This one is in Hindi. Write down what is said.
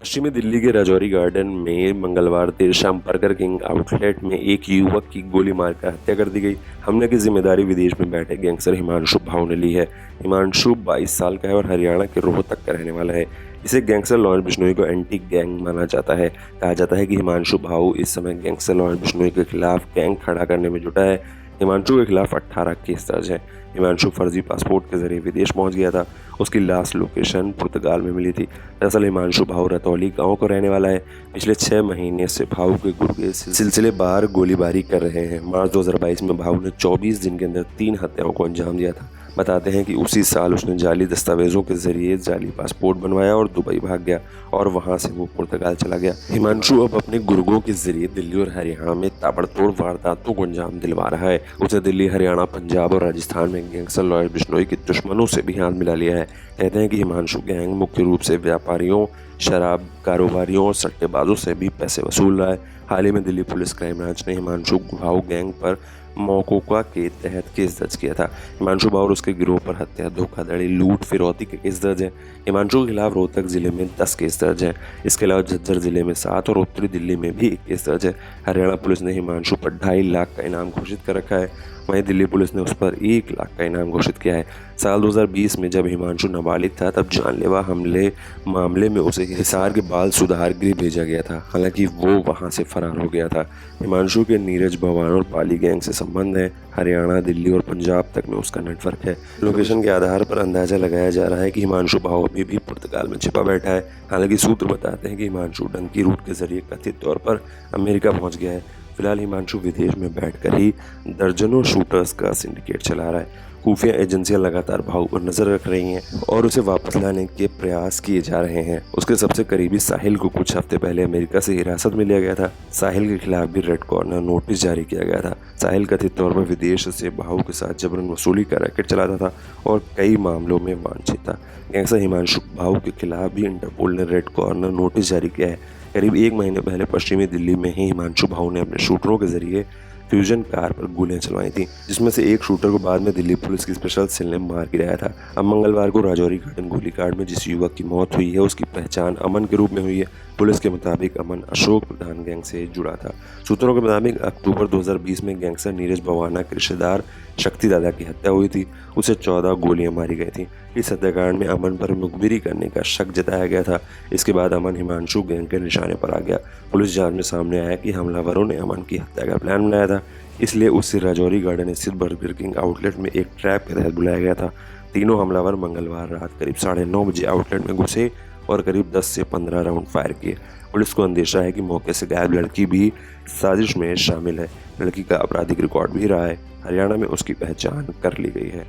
पश्चिमी दिल्ली के राजौरी गार्डन में मंगलवार देर शाम बर्गर किंग आउटलेट में एक युवक की गोली मारकर हत्या कर दी गई। हमले की जिम्मेदारी विदेश में बैठे गैंगस्टर हिमांशु भाऊ ने ली है। हिमांशु 22 साल का है और हरियाणा के रोहतक का रहने वाला है। इसे गैंगस्टर लॉरेंस बिश्नोई को एंटी गैंग माना जाता है। कहा जाता है कि हिमांशु भाऊ इस समय गैंगस्टर लॉरेंस बिश्नोई के खिलाफ गैंग खड़ा करने में जुटा है। हिमांशु के खिलाफ 18 केस दर्ज हैं। हिमांशु फर्जी पासपोर्ट के जरिए विदेश पहुंच गया था। उसकी लास्ट लोकेशन पुर्तगाल में मिली थी। दरअसल हिमांशु भाऊ रतौली गांव को रहने वाला है। पिछले 6 महीने से भाऊ के गुट के सिलसिलेवार गोलीबारी कर रहे हैं। मार्च 2022 में भाऊ ने 24 दिन के अंदर 3 हत्याओं को अंजाम दिया था। बताते हैं कि उसी साल उसने जाली दस्तावेजों के जरिए जाली पासपोर्ट बनवाया और दुबई भाग गया और वहां से वो पुर्तगाल चला गया। हिमांशु अब अपने गुर्गों के जरिए दिल्ली और हरियाणा में ताबड़तोड़ वारदातों को अंजाम दिलवा रहा है। उसे दिल्ली, हरियाणा, पंजाब और राजस्थान में गैंगस्टर लॉरेंस बिश्नोई के दुश्मनों से भी हाथ मिला लिया है। कहते हैं कि हिमांशु गैंग मुख्य रूप से व्यापारियों, शराब कारोबारियों और सट्टेबाजों से भी पैसे वसूल रहा है। हाल ही में दिल्ली पुलिस क्राइम ब्रांच ने हिमांशु भाऊ गैंग पर मौकोका के तहत केस दर्ज किया था। हिमांशु भाऊ और उसके गिरोह पर हत्या, धोखाधड़ी, लूट, फिरौती के केस दर्ज हैं। हिमांशु के खिलाफ रोहतक जिले में 10 केस दर्ज हैं। इसके अलावा झज्जर जिले में 7 और उत्तरी दिल्ली में भी 1 केस दर्ज है। हरियाणा पुलिस ने हिमांशु पर 2.5 लाख का इनाम घोषित कर रखा है। वहीं दिल्ली पुलिस ने उस पर 1 लाख का इनाम घोषित किया है। साल 2020 में जब हिमांशु नाबालिग था तब जानलेवा हमले मामले में उसे हिसार के बाल सुधार गृह भेजा गया था। हालांकि वो वहां से फरार हो गया था। हिमांशु के नीरज भवान और पाली गैंग से संबंध है। हरियाणा, दिल्ली और पंजाब तक में उसका नेटवर्क है। लोकेशन के आधार पर अंदाजा लगाया जा रहा है कि हिमांशु भाऊ अभी भी पुर्तगाल में छिपा बैठा है। हालांकि सूत्र बताते हैं कि हिमांशु डंकी रूट के जरिए कथित तौर पर अमेरिका पहुंच गया है। फिलहाल हिमांशु विदेश में बैठकर ही दर्जनों शूटर्स का सिंडिकेट चला रहा है। खुफिया एजेंसियां लगातार भाऊ पर नजर रख रही हैं और उसे वापस लाने के प्रयास किए जा रहे हैं। उसके सबसे करीबी साहिल को कुछ हफ्ते पहले अमेरिका से हिरासत में लिया गया था। साहिल के खिलाफ भी रेड कॉर्नर नोटिस जारी किया गया था। साहिल कथित तौर पर विदेश से भाऊ के साथ जबरन वसूली का रैकेट चलाता था और कई मामलों में वांछित था। गैंगस्टर हिमांशु भाऊ के खिलाफ भी इंटरपोल ने रेड कॉर्नर नोटिस जारी किया है। करीब 1 महीने पहले पश्चिमी दिल्ली में ही हिमांशु भाऊ ने अपने शूटरों के जरिए फ्यूजन कार पर गोलियां चलवाई थी, जिसमें से एक शूटर को बाद में दिल्ली पुलिस की स्पेशल सेल ने मार गिराया था। अब मंगलवार को राजौरी गार्डन गोलीकांड में जिस युवक की मौत हुई है उसकी पहचान अमन के रूप में हुई है। पुलिस के मुताबिक अमन अशोक प्रधान गैंग से जुड़ा था। सूत्रों के मुताबिक अक्टूबर 2020 में गैंगस्टर नीरज भवाना के रिश्तेदार शक्ति दादा की हत्या हुई थी। उसे 14 गोलियां मारी गई थी। इस हत्याकांड में अमन पर मुखबिरी करने का शक जताया गया था। इसके बाद अमन हिमांशु गैंग के निशाने पर आ गया। पुलिस जांच में सामने आया कि हमलावरों ने अमन की हत्या का प्लान बनाया था, इसलिए उसे राजौरी गार्डन स्थित बर्गर किंग आउटलेट में एक ट्रैप के तहत बुलाया गया था। तीनों हमलावर मंगलवार रात करीब 9:30 बजे आउटलेट में घुसे और करीब 10 से 15 राउंड फायर किए। पुलिस को अंदेशा है कि मौके से गायब लड़की भी साजिश में शामिल है। लड़की का आपराधिक रिकॉर्ड भी रहा है। हरियाणा में उसकी पहचान कर ली गई है।